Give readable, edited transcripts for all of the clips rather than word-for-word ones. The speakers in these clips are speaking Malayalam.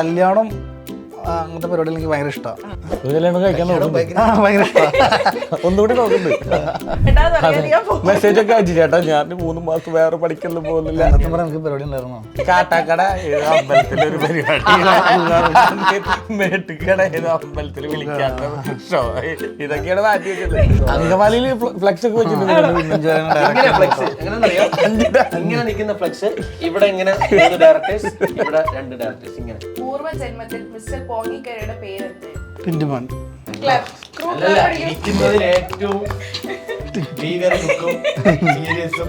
കല്യാണം അങ്ങനത്തെ പരിപാടി എനിക്ക് ഭയങ്കര ഇഷ്ടമാണ്. ഭയങ്കര ഇഷ്ടമാണ്. ഒന്നുകൂടി നോക്കുന്നുണ്ട്. മെസ്സേജ് ഒക്കെ അയച്ചു ചേട്ടാ, ഞാൻ 3 മാസം വേറെ പഠിക്കലും പോകുന്നില്ല. എനിക്ക് പരിപാടി ഉണ്ടായിരുന്നോ? കാട്ടാക്കട ഏതോ അമ്പലത്തിലൊരു പരിപാടി, മേട്ടുക്കട ഏതോ അമ്പലത്തിൽ വിളിക്കാത്ത ഷോ, ഇതൊക്കെയാണ് മാറ്റി വെച്ചത്. അങ്കമാലിയിൽ ഫ്ലെക്സ് ഒക്കെ വെച്ചിട്ടുണ്ട്. ഇങ്ങനെ നിൽക്കുന്ന ഫ്ലെക്സ് ഇവിടെ ഇങ്ങനെ 3 ഡയറക്ടേഴ്സ്, ഇവിടെ 2 ഡയറക്ടേഴ്സ്. ഇങ്ങനെ പൂർവ്വജന്മത്തിൽ മിസ്റ്റർ പോങ്ങിക്കരയുടെ പേരെന്ത്? പിന്റുമാൻ. അല്ലല്ല, ഇരിക്കുന്നതിൽ ഏറ്റവും ഭീകര ലുക്കും സീരിയസും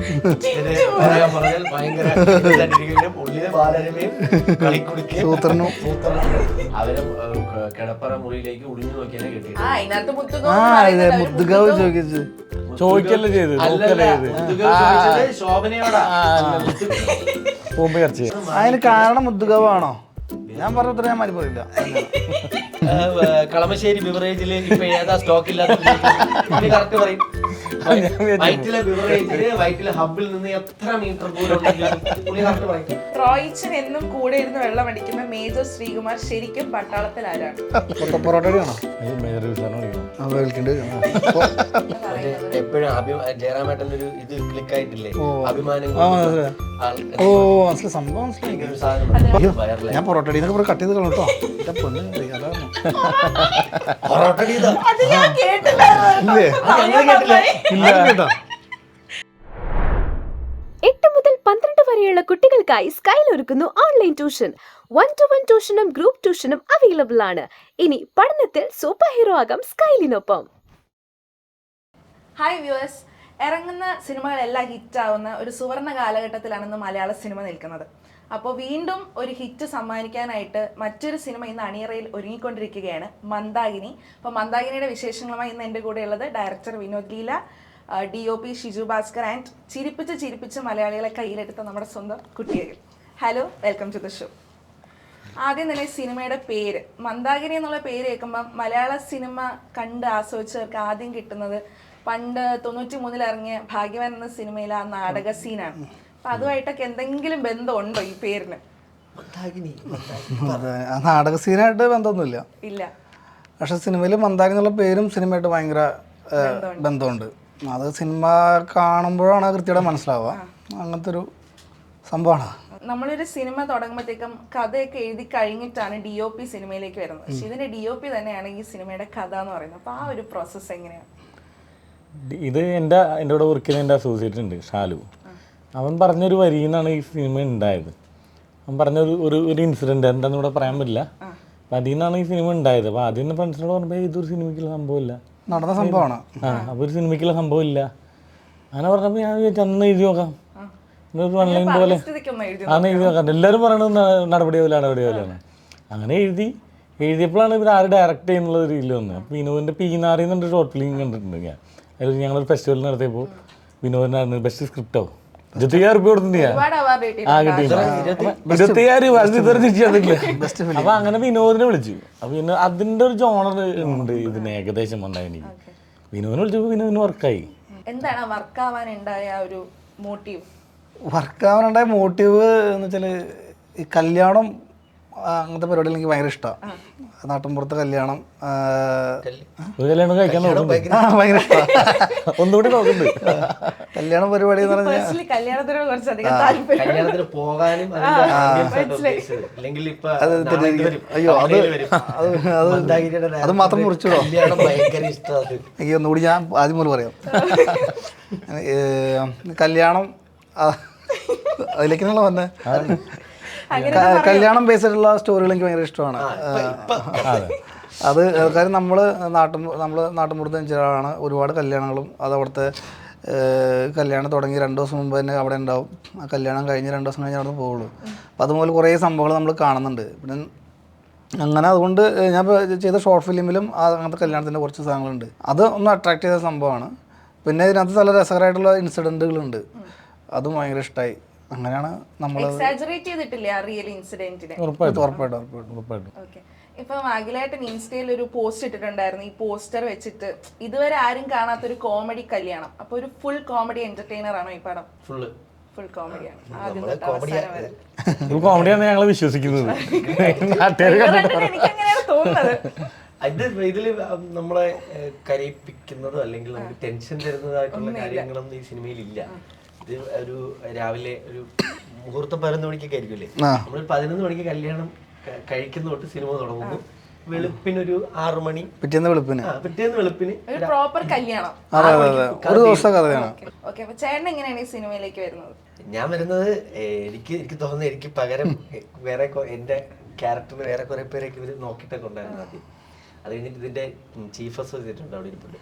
പറഞ്ഞാൽ ഭയങ്കര ഉള്ളിലെ ബാലരമയും കളിക്കുടിക്കും സൂത്രനും അവരെ കിടപ്പറ മുറിയിലേക്ക് ഒളിഞ്ഞു നോക്കിയാലേ കിട്ടിയത്. മുദ്ദുകാവ് ചോദിച്ചു ചോദിക്കല്ലേ ചെയ്ത് ശോഭനയോടാ അതിന് കാരണം മുദ്ദുകാവാണോ? ഞാൻ പറഞ്ഞത്ര ഞാൻ മാറി പോയില്ല. കളമശ്ശേരി ബിവറേജില് ഇപ്പൊ ഏതാ സ്റ്റോക്ക് ഇല്ലാത്ത കറക്റ്റ് പറയും. വൈറ്റിലെ ബിവറേജില് വൈറ്റിലെ ഹബിൽ നിന്ന് എത്ര മീറ്റർ ദൂരം കറക്റ്റ് പറയും. റോയിച്ചൻ എന്നും കൂടെ ഇരുന്ന് വെള്ളം അടിക്കുന്ന മേജർ ശ്രീകുമാർ ശരിക്കും പട്ടാളത്തിൽ ആരാണ്? പൊറോട്ടടിയാണോ? എപ്പോഴും ജയറാമേട്ടന്റെ ഒരു ഇത് ക്ലിക്ക് ആയിട്ടില്ലേ, അഭിമാനം. ഓ മനസ്സിലായി, സംഭവം മനസ്സിലായി. ഞാൻ പൊറോട്ടടി കട്ട് ചെയ്ത് കളട്ടോ. പൊറോട്ടടി 8 മുതൽ 12 വരെയുള്ള കുട്ടികൾക്കായി സ്കൈൽ ഒരുക്കുന്നു ഓൺലൈൻ ട്യൂഷൻ. 1-to-1 ട്യൂഷനും ഗ്രൂപ്പ് ട്യൂഷനും അവൈലബിൾ ആണ്. ഇനി പഠനത്തിൽ സൂപ്പർ ഹീറോ ആകാം സ്കൈലിനൊപ്പം. ഹായ് വ്യൂവേഴ്സ്, ഇറങ്ങുന്ന സിനിമകളെല്ലാം ഹിറ്റാവുന്ന ഒരു സുവർണ കാലഘട്ടത്തിലാണെന്ന് മലയാള സിനിമ നിൽക്കുന്നത്. അപ്പോൾ വീണ്ടും ഒരു ഹിറ്റ് സമ്മാനിക്കാനായിട്ട് മറ്റൊരു സിനിമ ഇന്ന് അണിയറയിൽ ഒരുങ്ങിക്കൊണ്ടിരിക്കുകയാണ്, മന്ദാകിനി. അപ്പോൾ മന്ദാകിനിയുടെ വിശേഷങ്ങളുമായി ഇന്ന് എൻ്റെ കൂടെയുള്ളത് director Vinod Leela, DOP Shiju Bhaskar and ചിരിപ്പിച്ച് മലയാളികളെ കയ്യിലെടുത്ത നമ്മുടെ സ്വന്തം കുട്ടികൾ. Hello, welcome to the show. ആദ്യം തന്നെ സിനിമയുടെ പേര് മന്ദാകിനി എന്നുള്ള പേര് കേൾക്കുമ്പം മലയാള സിനിമ കണ്ട് ആസ്വദിച്ചവർക്ക് ആദ്യം കിട്ടുന്നത് പണ്ട് 93 ഇറങ്ങിയ ഭാഗ്യവാൻ എന്ന സിനിമയിലെ ആ നാടക സീനാണ്. അപ്പൊ അതുമായിട്ടൊക്കെ എന്തെങ്കിലും ബന്ധമുണ്ടോ ഈ പേരിന്? നാടക സീനായിട്ട് ബന്ധമൊന്നുമില്ല. ഇല്ല. പക്ഷെ സിനിമയിൽ മന്ദാകിനി എന്നുള്ള പേരും സിനിമയായിട്ട് ഭയങ്കര ബന്ധമുണ്ട്. അത് സിനിമ കാണുമ്പോഴാണ് കൃത്യമായിട്ട് മനസ്സിലാവുക. അങ്ങനത്തെ ഒരു സംഭവമാണ്. നമ്മളൊരു സിനിമ തുടങ്ങുമ്പോഴത്തേക്കും കഥയൊക്കെ എഴുതി കഴിഞ്ഞിട്ടാണ് DOP സിനിമയിലേക്ക് വരുന്നത്. പക്ഷെ ഇതിന്റെ DOP തന്നെയാണ് ഈ സിനിമയുടെ കഥ എന്ന് പറയുന്നത്. അപ്പൊ ആ ഒരു പ്രോസസ്സ് എങ്ങനെയാണ്? ഇത് എൻ്റെ കൂടെ വർക്ക് ചെയ്യുന്ന എൻ്റെ അസോസിയേറ്റ് ഉണ്ട് ഷാലു. അവൻ പറഞ്ഞൊരു വരിയിൽ നിന്നാണ് ഈ സിനിമ ഉണ്ടായത്. അവൻ പറഞ്ഞൊരു ഒരു ഇൻസിഡൻറ്റ് എന്താണെന്ന് ഇവിടെ പറയാൻ പറ്റില്ല. അപ്പം അതിൽ നിന്നാണ് ഈ സിനിമ ഉണ്ടായത്. അപ്പോൾ ആദ്യം തന്നെ ഫ്രണ്ട്സിനോട് പറഞ്ഞപ്പോൾ ഇതൊരു സിനിമയ്ക്കുള്ള സംഭവമില്ല, നടന്ന സംഭവമാണ്. അപ്പോൾ ഒരു സിനിമയ്ക്കുള്ള സംഭവമില്ല അങ്ങനെ പറഞ്ഞപ്പോൾ ഞാൻ വിചാരിച്ചു അന്ന് എഴുതി നോക്കാം, ഒരു ഓൺലൈൻ പോലെ അന്ന് എഴുതി നോക്കാം. എല്ലാവരും പറയണത് നടപടിയാവില്ലാണ്. അങ്ങനെ എഴുതിയപ്പോഴാണ് ഇവർ ആര് ഡയറക്റ്റ് ചെയ്യുന്നുള്ള ഒരു രീതിയിൽ വന്നത്. അപ്പോൾ വിനോദിൻ്റെ പീനാറി എന്നൊരു ഷോർട്ട് ഫിലിം കണ്ടിട്ടുണ്ട് ഞാൻ. അതിൽ ഞങ്ങളൊരു ഫെസ്റ്റിവൽ നടത്തിയപ്പോൾ വിനോദിനായിരുന്നു ബെസ്റ്റ് സ്ക്രിപ്റ്റോ 25,000 രൂപ കൊടുത്തിട്ടില്ല. ആ കിട്ടിയില്ല, 25,000 രൂപ ഇതുവരെ തിരിച്ചു തന്നില്ല. അപ്പൊ അങ്ങനെ വിനോദിനെ വിളിച്ചു. അപ്പൊ പിന്നെ അതിന്റെ ഒരു ജോണർ ഉണ്ട് ഇതിന് ഏകദേശം ഉണ്ടായി. എനിക്ക് വിനോദിനെ വിളിച്ചപ്പോൾ വിനോദിന് വർക്കായി. എന്താണ് വർക്കാവാനുണ്ടായ ഒരു മോട്ടീവ്? വർക്കാവാനുണ്ടായ മോട്ടീവ് എന്ന് വെച്ചാൽ ഈ കല്യാണം അങ്ങനത്തെ പരിപാടി എനിക്ക് ഭയങ്കര ഇഷ്ടമാണ്. നാട്ടിൻപുറത്തെ കല്യാണം ഒരു കല്യാണം കഴിക്കാൻ നോക്കുന്നുണ്ട്. ഭയങ്കര ഇഷ്ടമാണ്. ഒന്നുകൂടി നോക്കുന്നുണ്ട്. കല്യാണം പരിപാടി എന്ന് പറഞ്ഞാൽ കല്യാണത്തിന് പോകാനും അയ്യോ അത് മാത്രം മുറിച്ചോ. ഭയങ്കര ഇഷ്ടമാണ്. എനിക്ക് ഒന്നുകൂടി ഞാൻ ആദ്യം മുതൽ പറയാം. കല്യാണം അതിലേക്കാണല്ലോ വന്നത്. കല്യാണം ബേസ്ഡായിട്ടുള്ള സ്റ്റോറികൾ എനിക്ക് ഭയങ്കര ഇഷ്ടമാണ്. അത് കാര്യം നമ്മൾ നാട്ടിൻപുറത്ത് ജനിച്ചതാണ്. ഒരുപാട് കല്യാണങ്ങളും അത് അവിടുത്തെ കല്യാണം തുടങ്ങി 2 ദിവസം മുമ്പ് തന്നെ അവിടെ ഉണ്ടാവും. ആ കല്യാണം കഴിഞ്ഞ് 2 ദിവസം കഴിഞ്ഞ് അവിടെ പോവുള്ളൂ. അപ്പോൾ അതുപോലെ കുറേ സംഭവങ്ങൾ നമ്മൾ കാണുന്നുണ്ട്. പിന്നെ അങ്ങനെ അതുകൊണ്ട് ഞാൻ ചെയ്ത ഷോർട്ട് ഫിലിമിലും അങ്ങനത്തെ കല്യാണത്തിൻ്റെ കുറച്ച് സാധനങ്ങളുണ്ട്. അത് ഒന്ന് അട്രാക്ട് ചെയ്ത സംഭവമാണ്. പിന്നെ ഇതിനകത്ത് നല്ല രസകരമായിട്ടുള്ള ഇൻസിഡൻറ്റുകളുണ്ട്. അതും ഭയങ്കര ഇഷ്ടമായി. അങ്ങനെയാണ് നമ്മൾ ഉറപ്പായിട്ടും. ഇപ്പം അഖിലേട്ടൻ ഇൻസ്റ്റയിൽ ഒരു പോസ്റ്റ് ഇട്ടിട്ടുണ്ടായിരുന്നു. ഈ പോസ്റ്റർ വെച്ചിട്ട് ഇതുവരെ ആരും കാണാത്തൊരു കോമഡി കല്യാണം. അപ്പൊ ഒരു ഫുൾ കോമഡി എന്റർടൈനർ ആണോ ഈ പടം? ഫുൾ കോമഡിയാണ് ആദ്യം നമ്മള് തൊട്ട് കോമഡി അവസാനം വരെ. ഇത് കോമഡിയാണ് ഞങ്ങൾ വിശ്വസിക്കുന്നത്. നാട്ടുകാർ ഇവർ കണ്ടിട്ട് എനിക്ക് അങ്ങനെയാണ് തോന്നുന്നത്. ഇതില് നമ്മളെ കരയിപ്പിക്കുന്നതോ അല്ലെങ്കിൽ നമുക്ക് ടെൻഷൻ തരുന്നതായിട്ടുള്ള കാര്യങ്ങളൊന്നും ഈ സിനിമയിൽ ഇല്ല. ഇത് ഒരു രാവിലെ ഒരു മുഹൂർത്തം 11 മണിക്കൊക്കെ ആയിരിക്കുമല്ലേ, നമ്മൾ 11 മണിക്ക് കല്യാണം കഴിക്കുന്ന തൊട്ട് സിനിമ തുടങ്ങുന്നു. വെളുപ്പിനൊരു 6 മണി, പിറ്റേന്ന് വെളുപ്പിന് പിറ്റേന്ന് വെളുപ്പിന് ഒരു പ്രോപ്പർ കല്യാണം. ഒരു ദിവസം കഥയാണ്. ഓക്കെ, അപ്പൊ ചേട്ടൻ എങ്ങനെയാണ് ഈ സിനിമയിലേക്ക് വരുന്നത്? ഞാൻ വരുന്നത് എനിക്ക് തോന്നുന്നത് എനിക്ക് പകരം വേറെ എന്റെ ക്യാരക്ടറിന് വേറെ കുറെ പേരൊക്കെ ഇവര് നോക്കിയിട്ടൊക്കെ ഉണ്ടായിരുന്നു ആദ്യം. അത് കഴിഞ്ഞിട്ട് ഇതിന്റെ ചീഫ് അസോസിയേറ്റ് അവിടെ ഇരിപ്പുണ്ട്,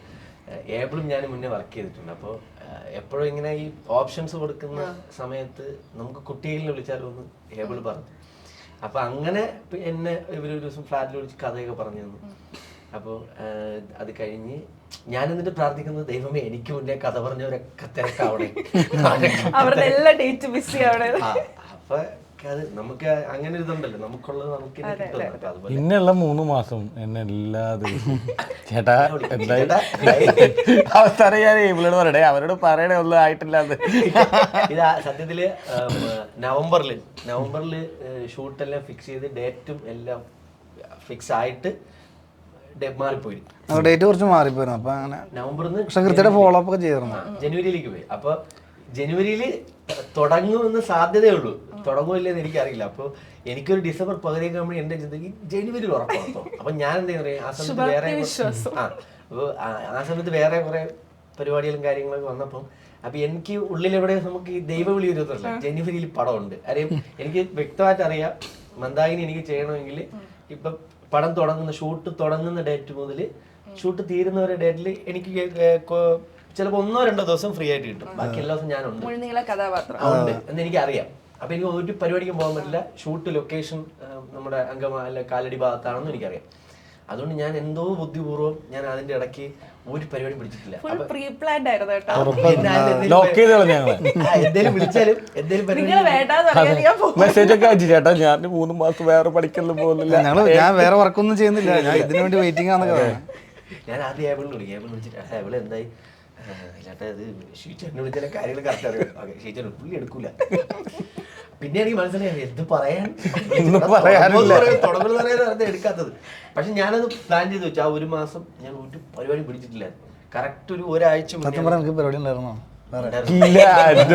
ഏബിളും ഞാൻ മുന്നേ വർക്ക് ചെയ്തിട്ടുണ്ട്. അപ്പോൾ എപ്പോഴും ഇങ്ങനെ ഈ ഓപ്ഷൻസ് കൊടുക്കുന്ന സമയത്ത് നമുക്ക് കുട്ടികളിൽ വിളിച്ചാലോ എന്ന് ഏബിൾ പറഞ്ഞു. അപ്പൊ അങ്ങനെ എന്നെ ഇവരൊരു ദിവസം ഫ്ലാറ്റിൽ വിളിച്ച് കഥയൊക്കെ പറഞ്ഞു തന്നു. അപ്പോൾ അത് കഴിഞ്ഞ് ഞാൻ എന്നിട്ട് പ്രാർത്ഥിക്കുന്നത്, ദൈവമേ എനിക്ക് മുന്നേ കഥ പറഞ്ഞവരൊക്കെ തിരക്കാവണേ, അവരുടെ എല്ലാ ഡേറ്റ് ബിസി അവിടെ. അപ്പൊ അത് നമുക്ക് അങ്ങനെ ഒരു ഇതുണ്ടല്ലോ, നമുക്കുള്ളത് നമുക്ക് കിട്ടുമല്ലോ. അതുപോലെ പിന്നെയുള്ള 3 മാസം എന്നെ എല്ലാ ദിവസവും ചേട്ടാ എന്തായാലും അവസാനം ഞാൻ ഇവളോട് പറയണേ, അവരോട് പറയണേ ഒന്നും ആയിട്ടില്ല. ഇത് സത്യത്തില് നവംബറിൽ ഷൂട്ടെല്ലാം ഫിക്സ് ചെയ്ത് ഡേറ്റും എല്ലാം ഫിക്സ് ആയിട്ട് മാറിപ്പോയി. ഡേറ്റ് കുറച്ച് മാറിപ്പോയിരുന്നു. അപ്പൊ അങ്ങനെ നവംബറിൽ പക്ഷെ കൃത്യമായിട്ട് ഫോളോ അപ്പ് ഒക്കെ ചെയ്തിരുന്നു. ജനുവരിയിലേക്ക് പോയി. അപ്പൊ ജനുവരിയിൽ തുടങ്ങുമെന്ന് സാധ്യതയുള്ളൂ, തുടങ്ങുമില്ലെന്ന് എനിക്കറിയില്ല. അപ്പോൾ എനിക്കൊരു ഡിസംബർ പകുതിയൊക്കെ ആകുമ്പോൾ എന്റെ ചിന്തയ്ക്ക് ജനുവരിയിൽ ഉറപ്പാട്ടോ. അപ്പൊ ഞാൻ എന്താ പറയുക, ആ സമയത്ത് വേറെ കുറെ പരിപാടികളും കാര്യങ്ങളൊക്കെ വന്നപ്പം അപ്പൊ എനിക്ക് ഉള്ളിലെവിടെ നമുക്ക് ഈ ദൈവവിളി വരുന്നില്ല, ജനുവരിയിൽ പടമുണ്ട്. അറിയാം, എനിക്ക് വ്യക്തമായിട്ട് അറിയാം മന്ദാകിനി എനിക്ക് ചെയ്യണമെങ്കിൽ ഇപ്പൊ പടം തുടങ്ങുന്ന ഷൂട്ട് തുടങ്ങുന്ന ഡേറ്റ് മുതൽ ഷൂട്ട് തീരുന്നവരെ ഡേറ്റിൽ എനിക്ക് ചിലപ്പോൾ 1-2 ദിവസം ഫ്രീ ആയിട്ട് കിട്ടും. ബാക്കി എല്ലാ ദിവസം ഞാനുണ്ട് ഉണ്ട് എന്ന് എനിക്കറിയാം. അപ്പൊ എനിക്ക് ഒരു പരിപാടിക്കും പോകാൻ പറ്റില്ല. ഷൂട്ട് ലൊക്കേഷൻ നമ്മുടെ അങ്കമാലി കാലടി ഭാഗത്താണെന്ന് എനിക്കറിയാം. അതുകൊണ്ട് ഞാൻ എന്തോ ബുദ്ധിപൂർവ്വം ഞാൻ അതിന്റെ ഇടയ്ക്ക് ഒരു പരിപാടി പിടിച്ചിട്ടില്ല. എന്തേലും വിളിച്ചാലും എന്തേലും മെസ്സേജ് ഒക്കെ അയച്ചു, ചേട്ടാ ഞാൻ 3 മാസം വേറെ പഠിക്കലും പോകുന്നില്ല, ഞാൻ വേറെ വർക്കൊന്നും ചെയ്യുന്നില്ല, ഞാൻ ഇതിനു വേണ്ടി വെയിറ്റിംഗ് ആണെന്നൊക്കെ പറയാം. ഞാൻ ആദ്യം ഏബിളിൽ വിളിക്കും. ഏബിൾ വിളിച്ചിട്ട് ഏബിൾ എന്തായി ചേട്ടാ, ഇത് ഷീച്ചറിനെ വിളിച്ചാൽ കാര്യങ്ങൾ കറക്റ്റ് അറിയാം. ഓക്കെ, ഷീച്ചർ പുള്ളി എടുക്കൂല. പിന്നെ എനിക്ക് മനസ്സിലായി എന്ത് പറയാൻ തുടങ്ങുന്നത് എടുക്കാത്തത്. പക്ഷെ ഞാനത് പ്ലാൻ ചെയ്ത് വെച്ചു. ആ 1 മാസം ഞാൻ ഒരു പരിപാടി പിടിച്ചിട്ടില്ല. കറക്റ്റ് ഒരാഴ്ച സത്യം പറയാൻ എനിക്ക് പരിപാടി ഉണ്ടായിരുന്നോ?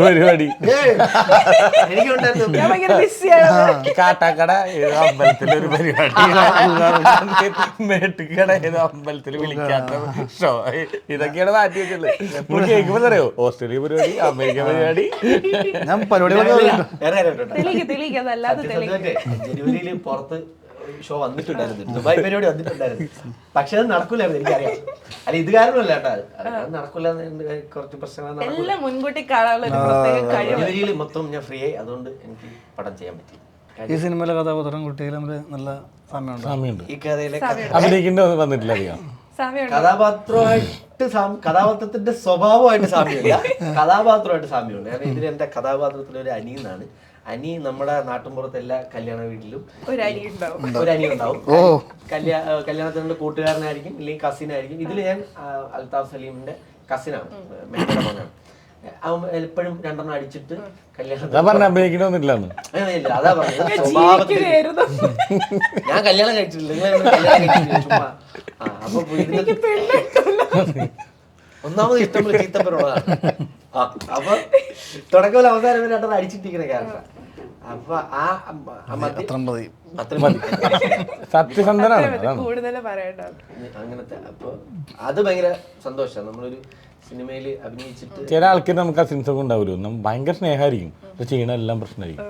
പരിപാടി കാട്ടാക്കട ഏതോ അമ്പലത്തിലൊരു പരിപാടി, മേട്ടുകട ഏതോ അമ്പലത്തിൽ വിളിക്കാത്ത ഷോ, ഇതൊക്കെയാണ് മാറ്റി വെച്ചത്. നമുക്ക് കേൾക്കുമ്പോൾ അറിയോ ഓസ്ട്രേലിയ പരിപാടി, അമേരിക്ക പരിപാടി, ഞാൻ പരിപാടികളൊക്കെ ജനുവരിയിൽ പുറത്ത് ഷോ വന്നിട്ടുണ്ടായിരുന്നു, ദുബായ് പരിപാടി വന്നിട്ടുണ്ടായിരുന്നു. പക്ഷെ അത് നടക്കൂലായിരുന്നു, എനിക്കറിയാം. അല്ല ഇത് കാരണമല്ല കേട്ടോ, അത് നടക്കൂല, കുറച്ച് പ്രശ്നങ്ങൾ. ജനുവരിയിൽ മൊത്തം ഞാൻ ഫ്രീ ആയി, അതുകൊണ്ട് എനിക്ക് പടം ചെയ്യാൻ പറ്റി. ഈ സിനിമയിലെ കഥാപാത്രം കുട്ടികൾ നല്ല സമയമുണ്ട്. ഈ കഥയിലെ വന്നിട്ടില്ല അധികം കഥാപാത്രത്തിന്റെ സ്വഭാവമായിട്ട് സാമ്യമില്ല, കഥാപാത്രമായിട്ട് സാമ്യമുണ്ട്. കാരണം ഇതിൽ എന്റെ കഥാപാത്രത്തിൽ ഒരു അനിയെന്നാണ്. അനി നമ്മുടെ നാട്ടിൻപുറത്ത് എല്ലാ കല്യാണ വീട്ടിലും ഒരു അനി ഉണ്ടാവും. കല്യാണത്തിനുള്ള കൂട്ടുകാരനായിരിക്കും, ഇല്ലെങ്കിൽ കസിനായിരിക്കും. ഇതിൽ ഞാൻ അൽതാഫ് സലീമിന്റെ കസിനാണ്, മെഹ്മൂദ മോനാണ്. അവൻ എപ്പോഴും 2 അടിച്ചിട്ട് കല്യാണം അതാ പറഞ്ഞത് സ്വഭാവത്തിൽ. ഞാൻ കല്യാണം കഴിച്ചിട്ടില്ല, ചുമ്മാ. അപ്പൊ ഒന്നാമത് ഇഷ്ടംപോലെ ചീത്തപ്പരുള്ളതാണ്. അപ്പൊ തുടക്കത്തിൽ അവസാനം 2 അടിച്ചിട്ടിരിക്കുന്ന ക്യാരക്ടർ. അപ്പൊ സത്യസന്ധനാണ് അങ്ങനത്തെ. അപ്പൊ അത് ഭയങ്കര സന്തോഷമാണ്. നമ്മളൊരു സിനിമയിൽ അഭിനയിച്ചിട്ട് ചില ആൾക്കാർ നമുക്ക് കസിൻസ് ഒക്കെ ഉണ്ടാവുമല്ലോ, നമ്മൾ ഭയങ്കര സ്നേഹമായിരിക്കും, പക്ഷെ ചെയ്യണ എല്ലാം പ്രശ്നമായിരിക്കും.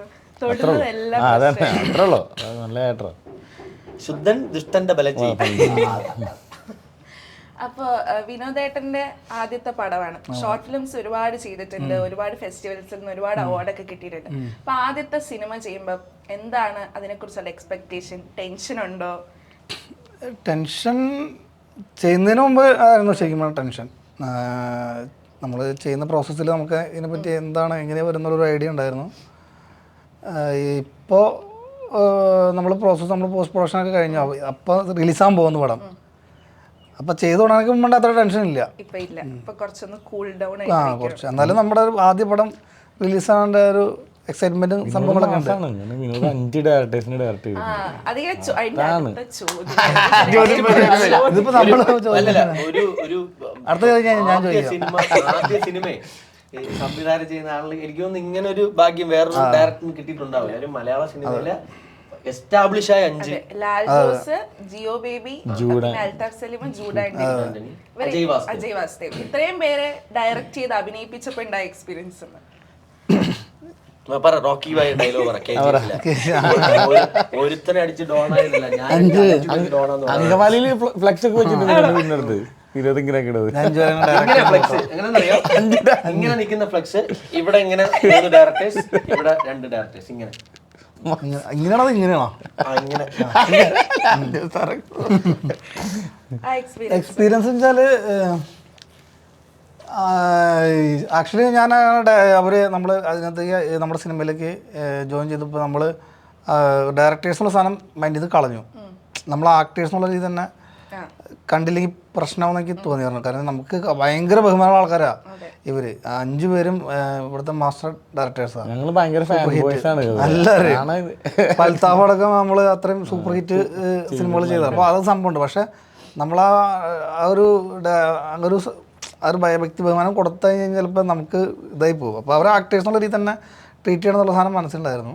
അതന്നെ, അത്രയുള്ളൂ. നല്ല ഏട്ടറ ശുദ്ധൻ ദുഷ്ടന്റെ ബലം ചെയ്യും. അപ്പൊ വിനോദേട്ടന്റെ ആദ്യത്തെ പടമാണ്. ഷോർട്ട് ഫിലിംസ് ഒരുപാട് ചെയ്തിട്ടുണ്ട്, ഒരുപാട് ഫെസ്റ്റിവൽസിൽ നിന്ന് ഒരുപാട് അവാർഡൊക്കെ കിട്ടിയിട്ടുണ്ട്. അപ്പൊ ആദ്യത്തെ സിനിമ ചെയ്യുമ്പോ എന്താണ് അതിനെക്കുറിച്ചുള്ള എക്സ്പെക്ടേഷൻ? ടെൻഷൻ ഉണ്ടോ? ടെൻഷൻ ചെയ്യുന്നതിന് മുമ്പ് ആയിരുന്നു ശരിക്കും ടെൻഷൻ. നമ്മൾ ചെയ്യുന്ന പ്രോസസ്സിൽ നമുക്ക് ഇതിനെപ്പറ്റി എന്താണ് എങ്ങനെയാണ് വരുന്നുള്ളൊരു ഐഡിയ ഉണ്ടായിരുന്നു. ഇപ്പോൾ നമ്മൾ പോസ്റ്റ് പ്രൊഡക്ഷനൊക്കെ കഴിഞ്ഞു, അപ്പോൾ റിലീസാകാൻ പോകുന്നു പടം. അപ്പോൾ ചെയ്തു തുടങ്ങാൻ മുമ്പ് അത്ര ടെൻഷൻ ഇല്ല. കുറച്ച്. എന്നാലും നമ്മുടെ ആദ്യ പടം റിലീസാവേണ്ട ഒരു എക്സൈറ്റ്മെന്റും സംഭവങ്ങളൊക്കെ ഉണ്ട്. മാസാണ് ഇങ്ങനെ വിനോദ് 5 ഡയറക്ടേഴ്സിന് ഡയറക്റ്റ് ചെയ്തു. ഇതിപ്പോ നമ്മള് അല്ലല്ല, ഒരു അടുത്ത കാര്യം ഞാൻ ചോദിക്കാം. ആദ്യ സിനിമ സംവിധാനം ചെയ്യുന്ന ആളിന് എനിക്ക് തോന്നുന്നു ഇങ്ങനെ ഒരു ഭാഗ്യം വേറൊരു ഡയറക്ടറിന് കിട്ടിയിട്ടുണ്ടാവില്ല. ഒരു മലയാള സിനിമയിലെ എസ്റ്റാബ്ലിഷ് ആയ 5 ലാൽ ജോസ്, ജിയോ ബേബി, അൽതാഫ് സലീം, ജൂഡ് ആന്റണി, അജയ് വാസുദേവ്, ഇത്രയും പേരെ ഡയറക്റ്റ് ചെയ്ത് അഭിനയിപ്പിച്ചപ്പോ ഉണ്ടായ എക്സ്പീരിയൻസ് ഉണ്ട്. പറ റോക്കി ബായ് ഡയലോഗ് പറ. ഒരുത്തനെ അടിച്ച് ഡോണായിരുന്നില്ല, ഞാൻ ഡോണാന്ന് അങ്കമാലിയിൽ ഫ്ലെക്സ് ഒക്കെ വെച്ചിട്ടുണ്ട് പിന്നടുത്ത് വിനോദ് ഇങ്ങനെ ഇടുന്നത്. ഫ്ലെക്സ് എങ്ങനെയാണെന്നറിയോ? ഇങ്ങനെ നിൽക്കുന്ന ഫ്ലെക്സ് ഇവിടെ ഇങ്ങനെ 3 ഡയറക്ടേഴ്സ്, ഇവിടെ 2 ഡയറക്ടേഴ്സ്, ഇങ്ങനെ ഇങ്ങനെയാണോ ഇങ്ങനെയാണോ ഇങ്ങനെ ആ എക്സ്പീരിയൻസ് എക്സ്പീരിയൻസ് വെച്ചാല് ആക്ച്വലി ഞാൻ നമ്മൾ അതിനകത്തേക്ക് നമ്മുടെ സിനിമയിലേക്ക് ജോയിൻ ചെയ്തപ്പോൾ നമ്മൾ ഡയറക്ടേഴ്സ് എന്നുള്ള സാധനം മൈൻഡ് ചെയ്ത് കളഞ്ഞു. നമ്മൾ ആക്ടേഴ്സ് എന്നുള്ള രീതി തന്നെ കണ്ടില്ലെങ്കിൽ പ്രശ്നമാണെന്ന് എനിക്ക് തോന്നിയിരുന്നു. കാരണം നമുക്ക് ഭയങ്കര ബഹുമാനമുള്ള ആൾക്കാരാണ് ഇവർ 5 പേരും ഇവിടുത്തെ മാസ്റ്റർ ഡയറക്ടേഴ്സാണ്. ഞങ്ങൾ ഭയങ്കര എല്ലാവരും അൽത്താഫ് അടക്കം നമ്മൾ അത്രയും സൂപ്പർ ഹിറ്റ് സിനിമകൾ ചെയ്തത്. അപ്പോൾ അത് സംഭവമുണ്ട്. പക്ഷെ നമ്മൾ ആ ഒരു വ്യക്തി ബഹുമാനം കൊടുത്തു കഴിഞ്ഞാൽ ചിലപ്പോൾ നമുക്ക് ഇതായി പോകും. അപ്പോൾ അവർ ആക്ടേഴ്സ് എന്നുള്ള രീതി തന്നെ ട്രീറ്റ് ചെയ്യണം എന്നുള്ള സാധനം മനസ്സിലുണ്ടായിരുന്നു.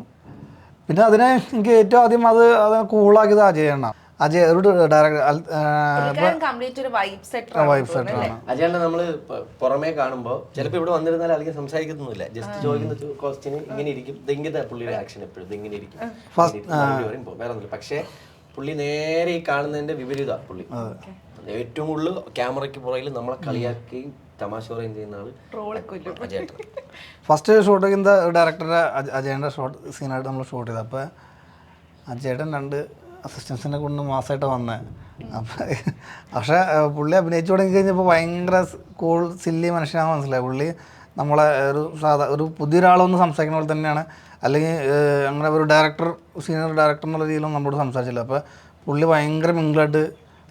പിന്നെ അതിനെ എനിക്ക് ഏറ്റവും ആദ്യം അത് കൂളാക്കിയത് അജയാണ്. അജയ് ഒരു അജയനെ നമ്മള് പുറമേ കാണുമ്പോൾ ചിലപ്പോൾ ഇവിടെ വന്നിരുന്നാൽ അധികം സംസാരിക്കുന്നൊന്നുമില്ല. ജസ്റ്റ് ചോദിക്കുന്ന ക്വസ്റ്റ്യന് ഇങ്ങനെ ഇരിക്കും. ഇതെങ്ങനെ പുള്ളിയുടെ ആക്ഷൻ എപ്പോഴും ഇതെങ്ങനെ ഇരിക്കും വേറെ ഒന്നുമില്ല. പക്ഷെ പുള്ളി നേരെ ഈ കാണുന്നതിന്റെ വിപരീത പുള്ളി. ഏറ്റവും കൂടുതൽ ക്യാമറയ്ക്ക് പുറകിൽ നമ്മളെ കളിയാക്കുകയും തമാശ പറയുകയും ചെയ്യുന്ന ആള് അജയേട്ടൻ. ഫസ്റ്റ് ഷൂട്ട് ചെയ്യുന്ന ഡയറക്ടറുടെ അജയൻ്റെ സീനായിട്ട് നമ്മൾ ഷൂട്ട് ചെയ്തത്. അപ്പോൾ അജയേട്ടൻ 2 അസിസ്റ്റൻസിനെ കൊണ്ട് മാസമായിട്ട് വന്നത്. അപ്പം പക്ഷേ പുള്ളി അഭിനയിച്ചു തുടങ്ങി കഴിഞ്ഞപ്പോൾ ഭയങ്കര കൂൾ സില്ലി മനുഷ്യനാണെന്ന് മനസ്സിലായി. പുള്ളി നമ്മളെ ഒരു പുതിയൊരാളൊന്ന് സംസാരിക്കുന്ന പോലെ തന്നെയാണ്. അല്ലെങ്കിൽ അങ്ങനെ ഒരു സീനിയർ ഡയറക്ടർ എന്നുള്ള രീതിയിലൊന്നും നമ്മളോട് സംസാരിച്ചില്ല. അപ്പോൾ പുള്ളി ഭയങ്കര മിങ്കിളായിട്ട്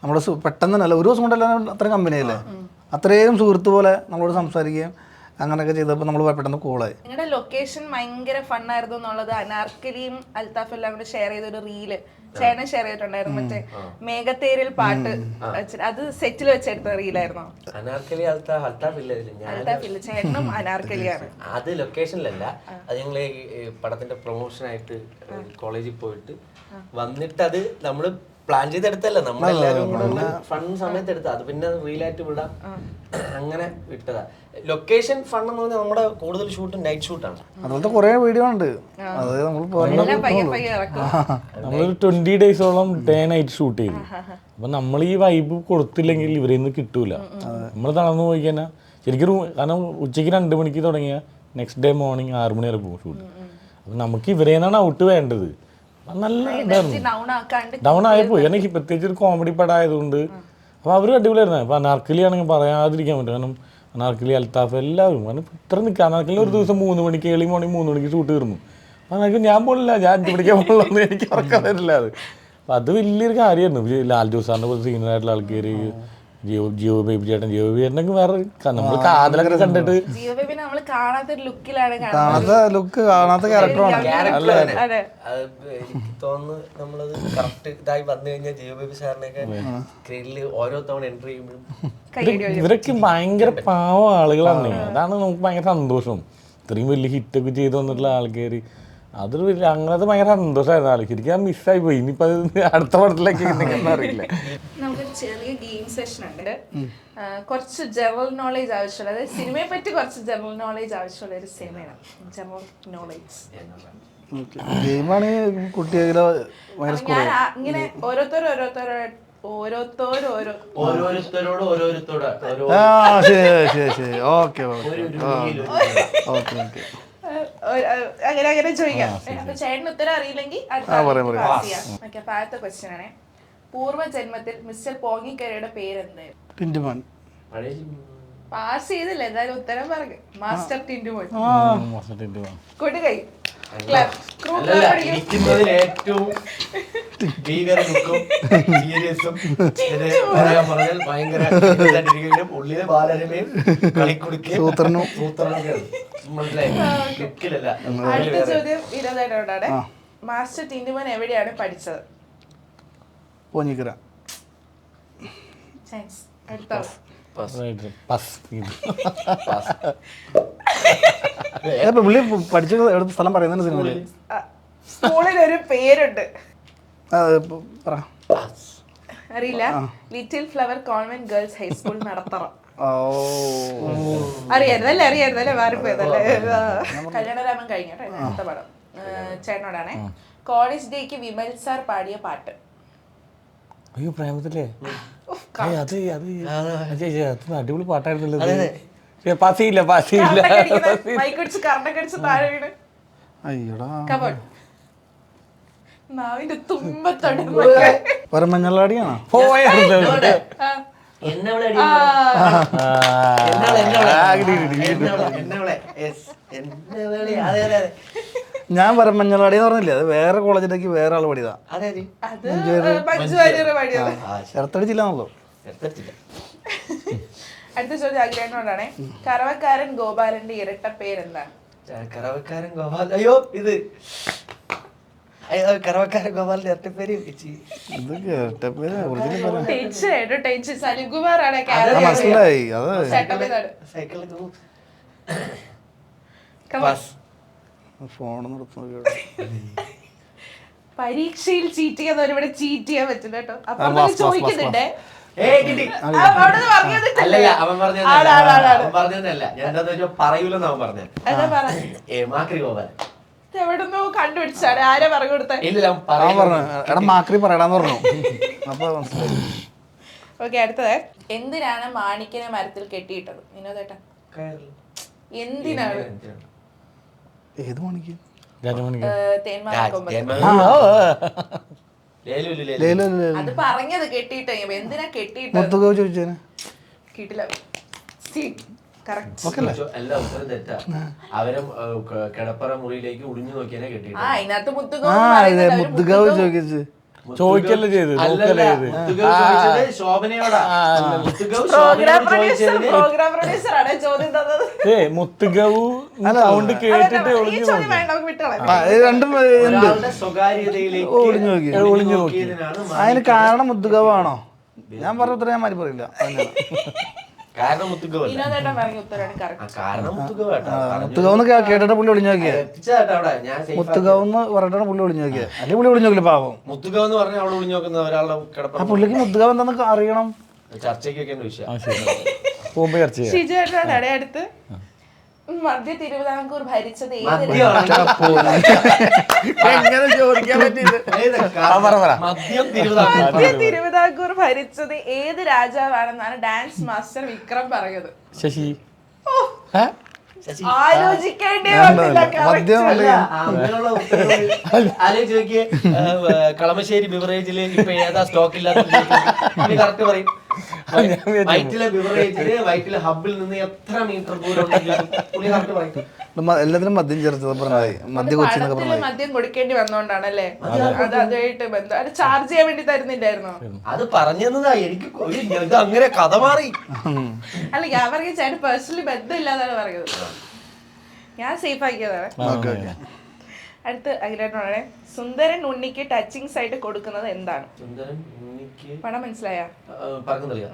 നമ്മുടെ പെട്ടെന്ന് തന്നെ ഒരു ദിവസം കൊണ്ടല്ല അത്രയും കമ്പനിയല്ലേ, അത്രയും സുഹൃത്ത് പോലെ നമ്മളോട് സംസാരിക്കുകയും അങ്ങനെയൊക്കെ ചെയ്തപ്പോൾ നമ്മൾ പെട്ടെന്ന് കൂളായി. നിങ്ങളുടെ ലൊക്കേഷൻ ഭയങ്കര ഫണ്ണായിരുന്നു എന്നുള്ളത് അനാർക്കലിയും അൽത്താഫ് എല്ലാം കൂടെ ഷെയർ ചെയ്തൊരു റീല് ചേട്ടൻ ഷെയർ ചെയ്തിട്ടുണ്ടായിരുന്നു. മറ്റേ മേഘത്തേരിൽ പാട്ട് അത് സെറ്റിൽ വെച്ചെടുത്ത റീലായിരുന്നോ? അനാർക്കലി അൽത്താഫ് ഇല്ല, ചേട്ടനും അനാർക്കലിയാണ്. അത് ലൊക്കേഷനിലല്ല, അത് ഞങ്ങള് പടത്തിന്റെ പ്രൊമോഷനായിട്ട് കോളേജിൽ പോയിട്ട് വന്നിട്ട് അത് നമ്മള് പ്ലാൻ ചെയ്തെടുത്തല്ല, നമ്മളെല്ലാരും കൂടെ ഫൺ സമയത്ത് എടുത്താ. അത് പിന്നെ റീലായിട്ട് വിടാം അങ്ങനെ വിട്ടതാ. ലൊക്കേഷൻ ഫൺ എന്ന് പറഞ്ഞാൽ നമ്മുടെ കൂടുതൽ ഷൂട്ട് നൈറ്റ് ഷൂട്ടാണ്. അതുപോലത്തെ കുറെ വീഡിയോ ഉണ്ട്. അതായത് നമ്മളൊരു 20 ഡേയ്സോളം ഡേ നൈറ്റ് ഷൂട്ട് ചെയ്തു. അപ്പൊ നമ്മൾ ഈ വൈബ് കൊടുത്തില്ലെങ്കിൽ ഇവരിൽ നിന്ന് കിട്ടൂല. നമ്മൾ തളർന്നു പോയി കഴിഞ്ഞാൽ ശരിക്കും കാരണം ഉച്ചയ്ക്ക് 2 മണിക്ക് തുടങ്ങിയ നെക്സ്റ്റ് ഡേ മോർണിംഗ് 6 മണി വരെ പോകും ഷൂട്ട്. അപ്പൊ നമുക്ക് ഇവരെ നിന്നാണ് ഔട്ട് വേണ്ടത്. നല്ല ഡൗൺ ആയിപ്പോയി. എനിക്ക് പ്രത്യേകിച്ച് ഒരു കോമഡി പടമായതുകൊണ്ട് അപ്പോൾ അവർ അടിപൊളിയായിരുന്നു. അപ്പോൾ അനാർക്കലി ആണെങ്കിൽ പറയാതിരിക്കാൻ പറ്റും. കാരണം അനാർക്കലി അൽത്താഫ് എല്ലാവരും കാരണം ഇത്ര നിൽക്കുക. അനാർക്കലി ഒരു ദിവസം 3 മണിക്ക് ഏർലി മോർണിംഗ് 3 മണിക്ക് ഷൂട്ട് തീർന്നു. അപ്പോൾ അനാർക്കലി ഞാൻ പോലില്ല, ഞാൻ 5 മണിക്കാൻ പോകുള്ളൂ, എനിക്ക് ഉറക്കാൻ തരില്ല. അപ്പോൾ അത് വലിയൊരു കാര്യമായിരുന്നു. ലാൽ ജോസ് സാറിൻ്റെ പോലെ സീനിയറായിട്ടുള്ള ആൾക്കാർ, ജിയോ ബേബി ചേട്ടനൊക്കെ വേറെ നമ്മൾ കാതലൊക്കെ കണ്ടിട്ട് കാണാത്ത ലുക്ക് കാണാത്ത ക്യാരക്ടറാണ്. എനിക്ക് തോന്നുന്നു നമ്മളത് കറക്റ്റ് ഇതായി വന്നു കഴിഞ്ഞാൽ ജിയോ ബേബി സാറിനെയൊക്കെ സ്ക്രീനിൽ ഓരോ തവണ എൻട്രി ചെയ്യുമ്പോഴും ഇവരൊക്കെ ഭയങ്കര പാവ ആളുകളാണ്. അതാണ് നമുക്ക് ഭയങ്കര സന്തോഷം. ഇത്രയും വലിയ ഹിറ്റൊക്കെ ചെയ്ത് വന്നിട്ടുള്ള ആൾക്കാർ അതൊരു വലിയ അങ്ങനത്തെ ഭയങ്കര സന്തോഷമായിരുന്നു. ആൾക്ക് ശരിക്കും ഞാൻ മിസ്സായി പോയി. ഇനിയിപ്പോൾ അത് അടുത്ത പടത്തിലേക്ക് അറിയില്ല. നമുക്കൊരു ചെറിയ ഗെയിം സെഷൻ ഉണ്ട്. കുറച്ച് ജനറൽ നോളേജ് ആവശ്യമുള്ള, അതായത് സിനിമയെ പറ്റി കുറച്ച് ജനറൽ നോളേജ് ആവശ്യമുള്ള ഒരു സിനിമയാണ് ജനറൽ നോളേജ്. ഗെയിമാണ് കുട്ടികളെ ഞാൻ ഇങ്ങനെ ഓരോരുത്തരോട് അങ്ങനെ ചോദിക്കാം. അപ്പൊ ചേട്ടന് ഉത്തരം അറിയില്ലെങ്കിൽ ആദ്യത്തെ ക്വസ്റ്റ്യൻ ആണ്. പൂർവ്വജന്മത്തിൽ മിസ്റ്റർ പോങ്ങിക്കരയുടെ പേരെന്തായിരുന്നു? പാസ് ചെയ്തില്ല, എന്തായാലും ഉത്തരം പറഞ്ഞു. മാസ്റ്റർ ടിൻറ്റുമോൻ. കൊടുകൈ അല്ലല്ല, ഇരിക്കുന്നതിൽ ഏറ്റവും ഭീകര ലുക്കും സീരിയസും പറയാൻ പറഞ്ഞാൽ ഭയങ്കര ഉള്ളിലെ ബാലരമയും കളിക്കുടുക്കയും സൂത്രനും മനസ്സിലായി. അടുത്ത ചോദ്യം ഇരുപതായിട്ടാണ്. മാസ്റ്റർ ടിന്റുമോൻ എവിടെയാണ് പഠിച്ചത്? പോഞ്ഞിക്കര. പുള്ളി പഠിച്ച എവിടെ സ്ഥലം പറയുന്നുണ്ട് സിനിമയില്? സ്കൂളിൽ ഒരു പേരുണ്ട്, പറ. അറിയില്ല? Little flower convent girls high school നടത്തറ. അറിയായിരുന്നല്ലേ? അറിയായിരുന്നല്ലേ? മാറിപ്പോയതല്ലേ? കല്യാണരാമൻ കഴിഞ്ഞ അടുത്ത പടം ചേട്ടനോടാണേ. കോളേജ് ഡേക്ക് വിമൽ സാർ പാടിയ പാട്ട്. അയ്യോ പ്രേമത്തില്ലേ? അടിപൊളി പാട്ടായിരുന്നല്ലോ. പാസിയില്ല പാസിയില്ല. മഞ്ഞളാടിയാണോ? ഞാൻ മഞ്ഞളാടി എന്ന് പറഞ്ഞില്ലേ, അത് വേറെ കോളേജിലേക്ക് വേറെ ആള് പഠിയതാ. ചേർത്തടിച്ചില്ലാന്നല്ലോ. അടുത്ത ചോദ്യം ആഗ്രഹങ്ങളോടാണ്. കറവക്കാരൻ ഗോപാലന്റെ ഇരട്ട പേരെന്താണ്? കറവക്കാരൻ ഗോപാൽ. അയ്യോ ഇത് കറവക്കാരൻ ഗോപാലിന്റെ ഇരട്ട പേര് സലികുമാറാണ്. പരീക്ഷയിൽ ചീറ്റ് ചെയ്യുന്ന ഒരുപാട് ചീറ്റ് ചെയ്യാൻ പറ്റില്ല കേട്ടോ. അപ്പൊ ചോദിക്കുന്നുണ്ടേ. അല്ലല്ല, അവൻ പറഞ്ഞതല്ല. ഞാൻ എന്താ പറയൂലെന്ന് അവൻ പറഞ്ഞത്. മാക്രി ഗോപാലൻ എവിടുന്നോ കണ്ടുപിടിച്ചാണ്. ആരാ പറഞ്ഞു കൊടുത്ത? എടാ മാക്രി പറയടാന്ന് പറഞ്ഞു. അപ്പൊ ഓക്കെ, അടുത്തത്. എന്തിനാണ് മാണിക്കനെ മരത്തിൽ കെട്ടിയിട്ടത്? വിനോദേട്ടാ, എന്തിനാണ്? ഏത് മാണിക്ക്? അത് പറഞ്ഞത് കെട്ടിയിട്ട. എന്തിനാ കെട്ടിയിട്ടത്? മുത്തുകോ ചോദിച്ചേനെ കിട്ടില്ല. എല്ലാം ഉത്തരം തെറ്റാ. അവരെ കിടപ്പറ മുറിയിലേക്ക് ഒളിഞ്ഞു നോക്കിയാലേ കെട്ടി. അതിനകത്ത് മുത്തുകാവ് ചോദിച്ചു. ചോദിക്കല്ലേ ചെയ്ത് ശോഭനയോടാ. മുത്തുകവു സൗണ്ട് കേട്ടിട്ട് രണ്ടും സ്വകാര്യതയിലേക്ക് ഒളിഞ്ഞു നോക്കി. അതിന് കാരണം മുത്തുകാവാണോ? ഞാൻ പറഞ്ഞ ഉത്തരം ഞാൻ മാറി പറയില്ല. കാരണം മുത്തുകവെന്ന് കേട്ടിട്ട് പുള്ളി ഒളിഞ്ഞു നോക്കിയത്. മുത്തുകാവെന്ന് പറഞ്ഞിട്ടാണ് പുള്ളി ഒളിഞ്ഞു നോക്കിയത്. അല്ലെങ്കിൽ പുള്ളി ഒളിഞ്ഞു നോക്കില്ല പാവം. മുത്തുകാവ് എന്ന് പറഞ്ഞാൽ അവിടെ ഒളിഞ്ഞു നോക്കുന്ന ഒരാളുടെ കിടപ്പ. പുള്ളിക്ക് മുത്തുകാവ് എന്താന്ന് അറിയണം. ചർച്ചയ്ക്കൊക്കെ വിഷയം. അടുത്ത് മധ്യ തിരുവിതാംകൂർ ഭരിച്ചത് തിരുവിതാംകൂർ ഭരിച്ചത് ഏത് രാജാവാണെന്നാണ് ഡാൻസ് മാസ്റ്റർ വിക്രം പറഞ്ഞത്? ശശി. ആലോചിക്കേണ്ടി ആലോചിച്ച് നോക്കിയേ. കളമശ്ശേരി ബിവറേജില് ഇപ്പൊ ഏതാ സ്റ്റോക്ക് ഇല്ലാത്ത കറക്റ്റ് പറയും. വൈറ്റിലെ ബിവറേജില് വൈറ്റിലെ ഹബിൽ നിന്ന് എത്ര മീറ്റർ ദൂരം എല്ലാത്തിനും മദ്യം ചേർത്തത് പറഞ്ഞായി. മദ്യം കൊടുക്കേണ്ടി വന്നോണ്ടാണല്ലേ? അതുമായിട്ട് ബന്ധം. അത് ചാർജ് ചെയ്യാൻ വേണ്ടി തരുന്നില്ലായിരുന്നോ? അത് പറഞ്ഞതാ. എനിക്ക് ഇത് അങ്ങനെ കഥ മാറി. അല്ല, ഞാൻ പറഞ്ഞ ചേട്ടൻ പേഴ്സണലി ബന്ധമില്ലാതാണ് പറഞ്ഞത്. ഞാൻ സേഫ് ആക്കിയതാണ്. അടുത്ത് അഖിലേട്ടനോടെ. സുന്ദരൻ ഉണ്ണിക്ക് ടച്ചിങ് സൈഡ് കൊടുക്കുന്നത് എന്താണ്? സുന്ദരൻ ഉണ്ണിക്ക് പണം മനസ്സിലായ? പറഞ്ഞറിയാം.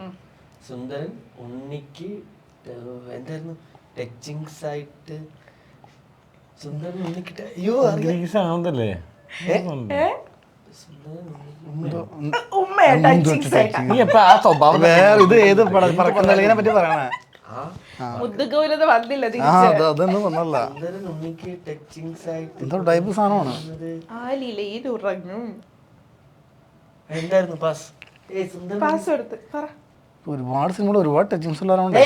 സുന്ദരൻ ഉണ്ണിക്ക് എന്തായിരുന്നു ടച്ചിങ് സൈറ്റ്? സുന്ദരൻ ഉണ്ണിക്ക് ആണല്ലേ? ഇത് ഏത് പറക്കുന്നതിനെ പറ്റി പറയണേ? മുദ്ദുകോലത് വന്നില്ല. അതൊന്നും വന്നല്ല. എന്തോ ടൈപ്പ് സാധനമാണ്. എന്തായിരുന്നു ഒരുപാട് സിനിമകൾ ഒരുപാട് ടച്ചിങ്സ് ഉള്ളവരുണ്ട്.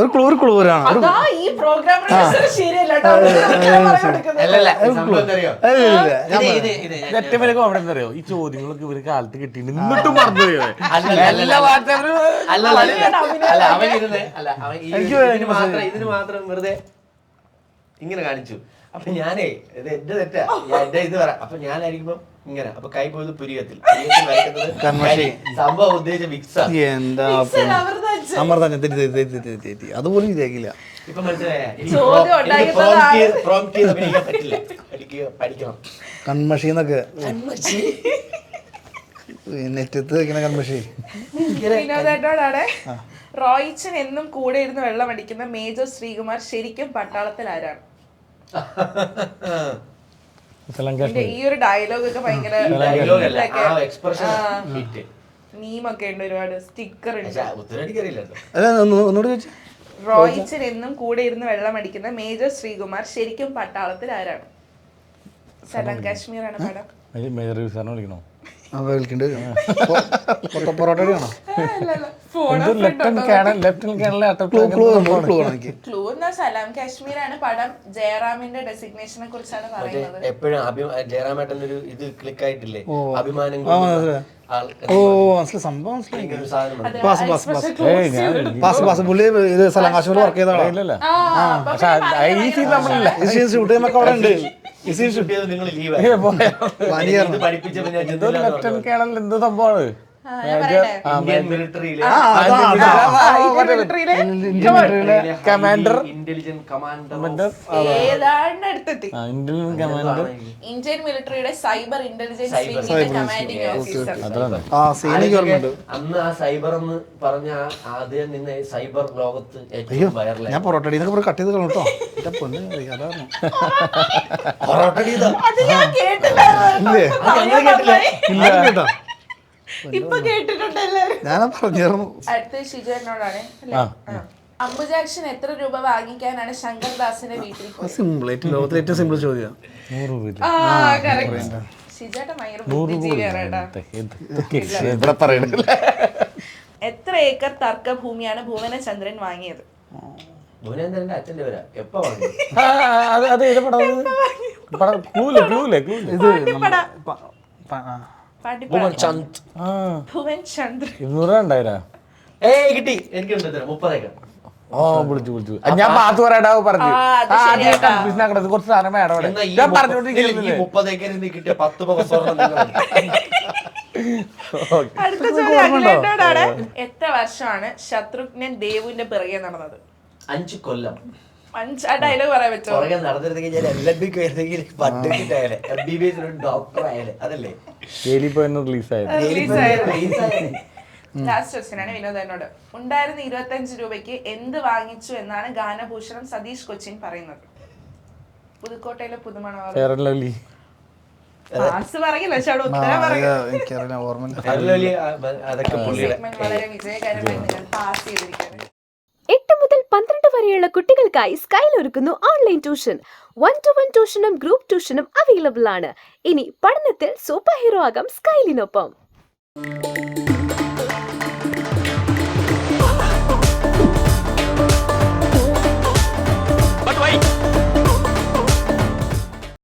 ഒരു ക്ലൂരാണ്. അതാ ഈ പ്രോഗ്രാം ശരിയല്ല കേട്ടോ. അല്ലല്ല സംഭവം എന്താ അറിയോ? ഏറ്റവും വലിയ കോമഡി എന്താ അറിയോ, ഈ ചോദ്യങ്ങളൊക്കെ ഇവര് കാലത്ത് കിട്ടിയിട്ട് എന്നിട്ടും മറന്നു പോയത്. ഇതിന് മാത്രം വെറുതെ ഇങ്ങനെ കാണിച്ചു. അപ്പൊ ഞാനേ ഇത് എന്റെ തെറ്റാ, എന്റെ ഇത് പറയാം. അപ്പൊ ഞാനായിരിക്കുമ്പോ ഇങ്ങനെ, അപ്പൊ കൈ പോയത് പുരികത്തിൽ സംഭവം ഉദ്ദേശിച്ച മിക്സാ. എന്താ അമൃതാഞ്ജൻ തെറ്റി അതുപോലും ശരിയാക്കില്ല. ഇപ്പൊ മനസ്സിലായ പറ്റില്ല, എനിക്ക് പഠിക്കണം. കൺമഷിന്നൊക്കെ നെറ്റത്ത് വെക്കണ കൺമഷി. വിനോദേട്ടനോടാണ്. റോയിച്ചൻ എന്നും കൂടെ ഇരുന്ന് വെള്ളം അടിക്കുന്ന മേജർ ശ്രീകുമാർ ശരിക്കും പട്ടാളത്തിൽ ആരാണ്? ഈ ഒരു ഡയലോഗ് ഒക്കെ ഭയങ്കര മീമൊക്കെ ഉണ്ട്, ഒരുപാട് സ്റ്റിക്കർ ഉണ്ട്. ഒന്നുകൂടെ ചോദിച്ചു. റോയിച്ചൻ എന്നും കൂടെ ഇരുന്ന് വെള്ളം അടിക്കുന്ന മേജർ ശ്രീകുമാർ ശരിക്കും പട്ടാളത്തിൽ ആരാണ്? സലാം കാശ്മീർ ആണ് പടം. മേജർ സാറിനെ വിളിക്കണോ? പൊറോട്ടയാണോ? ക്ലൂ എന്നാ സലാം കാശ്മീർ ആണ് പടം. ജയറാമിന്റെ ഡെസിഗ്നേഷനെ കുറിച്ചാണ് പറയുന്നത്. എപ്പോഴും ജയറാമേട്ടന്റെ ഒരു ഇത് ക്ലിക്ക് ആയിട്ടില്ലേ, അഭിമാനം. സംഭവം പുള്ളി സലാം കാശ്മീർ വർക്ക് ചെയ്താണ്. ഷൂട്ട് ചെയ്യുമ്പോ അവിടെ ഉണ്ട്. എന്ത് സംഭവമാണ്? കമാൻഡർ, ഏതാണ്ട് അടുത്തെത്തി. ഇന്ത്യൻ മിലിറ്ററിയുടെ സൈബർ ഇന്റലിജൻസ് വിങ്ങിന്റെ കമാൻഡിംഗ് ഓഫീസർ. അന്ന് ആ സൈബർ എന്ന് പറഞ്ഞ ആദ്യം നിന്ന് സൈബർ ലോകത്ത് ഏറ്റവും വൈറലായി. ഞാൻ പൊറോട്ട കട്ട് ചെയ്ത് കേട്ടോ. ഇപ്പൊ കേട്ടിട്ടുണ്ടല്ലോ. ഞാൻ പറഞ്ഞിരുന്നു. അടുത്ത ഷിജുവിനോടാണ്. അംബുജാക്ഷൻ എത്ര രൂപ വാങ്ങിക്കാനാണ് ശങ്കർദാസിന്റെ വീട്ടിൽ പോയത്? സിമ്പിൾ, ലോകത്തിലെ ഏറ്റവും സിമ്പിൾ ചോദ്യം. എത്ര ഏക്കർ തർക്ക ഭൂമിയാണ് ഭുവനചന്ദ്രൻ വാങ്ങിയത്? ഭുവനേന്ദ്രന്റെ അച്ഛന്റെ പേരാ. എപ്പോ വാങ്ങി? കിട്ടി. എനിക്കുണ്ട് 30 ഏക്കർ. വിളിച്ചു ഞാൻ പാത്ത് പറയാ പറഞ്ഞു. കുറച്ച് സാധനം വേണം. 30 ഏക്കറിൽ നിന്ന് കിട്ടിയ 10 പവൻ സ്വർണ്ണം. അടുത്ത ചോദ്യം. എത്ര വർഷമാണ് ശത്രുഘ്നൻ ദേവുവിന്റെ പിറകെ നടന്നത്? 5 കൊല്ലം. ഡയലോഗ് പറയാൻ പറ്റുമോ? പുറകെ നടന്നിരുന്നെങ്കിൽ ഞാൻ LLB ഡോക്ടർ ആയാലേ. അതല്ലേ ലാസ്റ്റ് ക്വസ്റ്റ്യൻ ആണ് വിനോദനോട്. ഉണ്ടായിരുന്ന 25 രൂപയ്ക്ക് എന്ത് വാങ്ങിച്ചു എന്നാണ് ഗാനഭൂഷണം സതീഷ് കൊച്ചിൻ പറയുന്നത്? പുതുക്കോട്ടയിലെ പുതുമണ പറയില്ല, ഉത്തരം വളരെ വിജയകരമായി നിങ്ങൾ പാസ് ചെയ്തിരിക്കുന്നത്. 8 മുതൽ 12 വരെയുള്ള കുട്ടികൾക്കായി സ്കൈൽ ഒരുക്കുന്നു ഓൺലൈൻ ട്യൂഷൻ. 1-to-1 ട്യൂഷനും ഗ്രൂപ്പ് ട്യൂഷനും അവൈലബിൾ ആണ്. ഇനി പഠനത്തിൽ സൂപ്പർ ഹീറോ ആകാം സ്കൈലിനൊപ്പം.